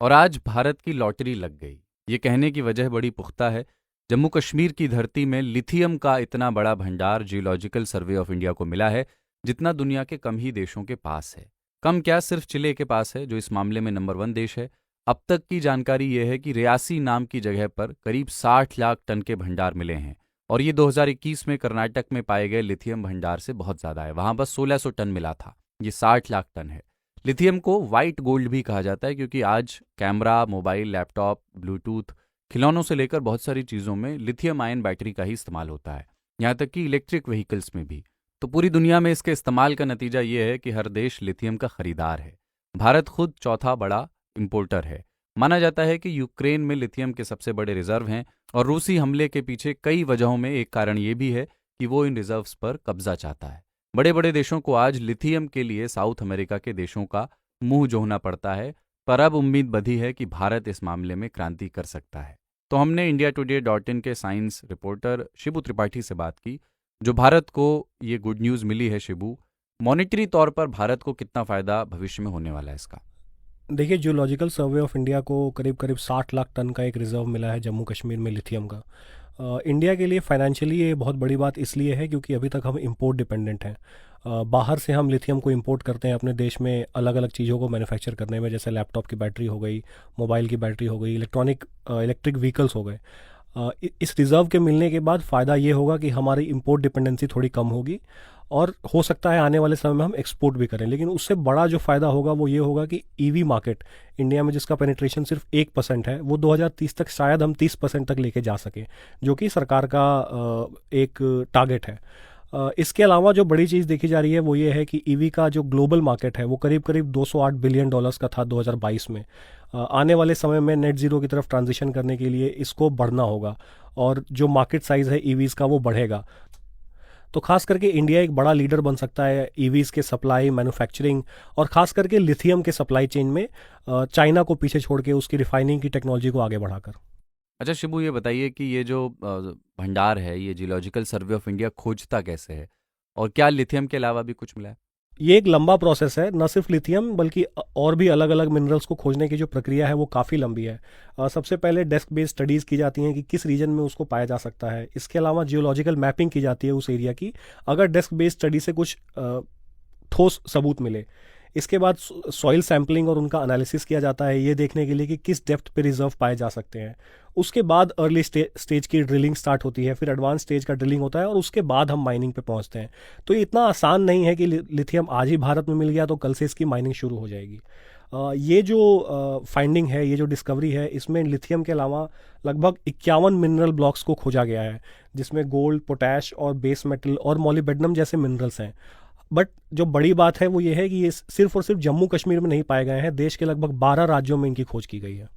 और आज भारत की लॉटरी लग गई। ये कहने की वजह बड़ी पुख्ता है। जम्मू कश्मीर की धरती में लिथियम का इतना बड़ा भंडार जियोलॉजिकल सर्वे ऑफ इंडिया को मिला है, जितना दुनिया के कम ही देशों के पास है। कम क्या, सिर्फ चिले के पास है, जो इस मामले में नंबर 1 देश है। अब तक की जानकारी यह है कि रियासी नाम की जगह पर करीब 60 लाख टन के भंडार मिले हैं। और ये 2021 में कर्नाटक में पाए गए लिथियम भंडार से बहुत ज़्यादा है। वहाँ बस 1600 टन मिला था, ये 60 लाख टन है। लिथियम को वाइट गोल्ड भी कहा जाता है, क्योंकि आज कैमरा, मोबाइल, लैपटॉप, ब्लूटूथ, खिलौनों से लेकर बहुत सारी चीज़ों में लिथियम आयन बैटरी का ही इस्तेमाल होता है, यहाँ तक कि इलेक्ट्रिक व्हीकल्स में भी। तो पूरी दुनिया में इसके इस्तेमाल का नतीजा ये है कि हर देश लिथियम का खरीदार है। भारत खुद चौथा बड़ा इंपोर्टर है। माना जाता है कि यूक्रेन में लिथियम के सबसे बड़े रिजर्व हैं, और रूसी हमले के पीछे कई वजहों में एक कारण ये भी है कि वो इन रिजर्व्स पर कब्जा चाहता है। बड़े बड़े देशों को आज लिथियम के लिए साउथ अमेरिका के देशों का मुंह जोहना पड़ता है, पर अब उम्मीद बधी है कि भारत इस मामले में क्रांति कर सकता है। तो हमने IndiaToday.in के साइंस रिपोर्टर शिबू त्रिपाठी से बात की, जो भारत को ये गुड न्यूज़ मिली है। शिबू, मॉनेटरी तौर पर भारत को कितना फ़ायदा भविष्य में होने वाला है इसका? देखिए, जियोलॉजिकल सर्वे ऑफ इंडिया को करीब करीब 60 लाख टन का एक रिजर्व मिला है जम्मू कश्मीर में लिथियम का। इंडिया के लिए फाइनेंशियली ये बहुत बड़ी बात इसलिए है क्योंकि अभी तक हम इंपोर्ट डिपेंडेंट हैं। बाहर से हम लिथियम को इंपोर्ट करते हैं अपने देश में अलग अलग चीज़ों को मैन्युफैक्चर करने में, जैसे लैपटॉप की बैटरी हो गई, मोबाइल की बैटरी हो गई, इलेक्ट्रिक व्हीकल्स हो गए। इस रिज़र्व के मिलने के बाद फ़ायदा ये होगा कि हमारी इंपोर्ट डिपेंडेंसी थोड़ी कम होगी, और हो सकता है आने वाले समय में हम एक्सपोर्ट भी करें। लेकिन उससे बड़ा जो फ़ायदा होगा वो ये होगा कि ईवी मार्केट इंडिया में, जिसका पेनिट्रेशन सिर्फ 1% है, वो 2030 तक शायद हम 30% तक लेके जा सकें, जो कि सरकार का एक टारगेट है। इसके अलावा जो बड़ी चीज़ देखी जा रही है वो ये है कि ईवी का जो ग्लोबल मार्केट है वो करीब करीब $208 बिलियन का था 2022 में। आने वाले समय में नेट ज़ीरो की तरफ ट्रांजिशन करने के लिए इसको बढ़ना होगा, और जो मार्केट साइज़ है ईवीज़ का वो बढ़ेगा। तो खास करके इंडिया एक बड़ा लीडर बन सकता है ईवीज़ के सप्लाई, मैन्युफैक्चरिंग और खास करके लिथियम के सप्लाई चेन में, चाइना को पीछे छोड़ के उसकी रिफाइनिंग की टेक्नोलॉजी को आगे बढ़ाकर। अच्छा शिबू, ये बताइए कि ये जो भंडार है, ये जियोलॉजिकल सर्वे ऑफ इंडिया खोजता कैसे है, और क्या लिथियम के अलावा भी कुछ मिला है? ये एक लंबा प्रोसेस है, न सिर्फ लिथियम बल्कि और भी अलग अलग मिनरल्स को खोजने की जो प्रक्रिया है वो काफ़ी लंबी है। सबसे पहले डेस्क बेस्ड स्टडीज़ की जाती हैं कि किस रीजन में उसको पाया जा सकता है। इसके अलावा जियोलॉजिकल मैपिंग की जाती है उस एरिया की, अगर डेस्क बेस्ड स्टडी से कुछ ठोस सबूत मिले। इसके बाद सॉइल सैंपलिंग और उनका एनालिसिस किया जाता है, ये देखने के लिए कि किस डेप्थ पे रिजर्व पाए जा सकते हैं। उसके बाद अर्ली स्टेज की ड्रिलिंग स्टार्ट होती है, फिर एडवांस स्टेज का ड्रिलिंग होता है, और उसके बाद हम माइनिंग पे पहुंचते हैं। तो ये इतना आसान नहीं है कि लिथियम आज ही भारत में मिल गया तो कल से इसकी माइनिंग शुरू हो जाएगी। ये जो फाइंडिंग है, ये जो डिस्कवरी है, इसमें लिथियम के अलावा लगभग 51 मिनरल ब्लॉक्स को खोजा गया है, जिसमें गोल्ड, पोटैश और बेस मेटल और मॉलिबेडनम जैसे मिनरल्स हैं। बट जो बड़ी बात है वो ये है कि ये सिर्फ और सिर्फ जम्मू कश्मीर में नहीं पाए गए हैं, देश के लगभग 12 राज्यों में इनकी खोज की गई है।